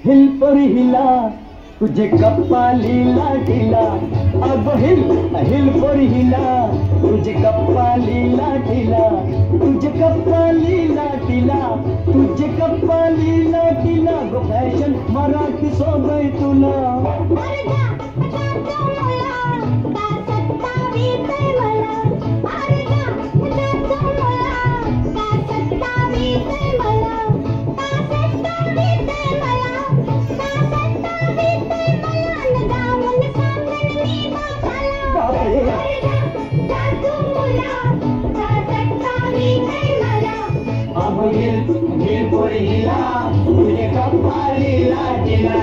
Hill पर हिला तुझे कपाली लाटीला, अगं हिल हिल पर हिला तुझे कपाली लाटीला, तुझे कपाली लाटीला, तुझे कपाली लाटीला, गो फॅशन मराठी सोबय तुला. तुझे कपाली लाटीला.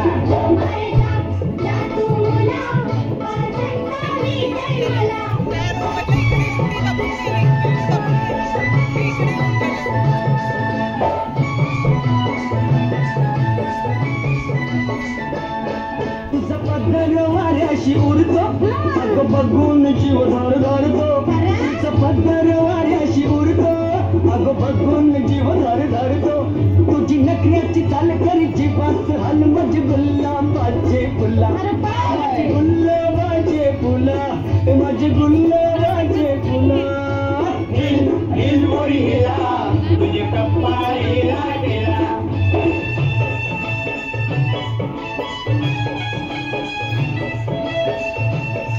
तुझा पदर वाऱ्याशी उडतो, अगं बघून जीव धडधडतो. तुझा पदर वाऱ्याशी उडतो, अगं बघून जीव धडधडतो. तुझी नखऱ्याची चाल करी जीवास हल मज गुल्ला माझे फुला, माझे गुल्ला माझे फुला, माझे गुल्ला माझे फुला. हिल हिल मोरी हिला तुझे कपाळी लाटीला.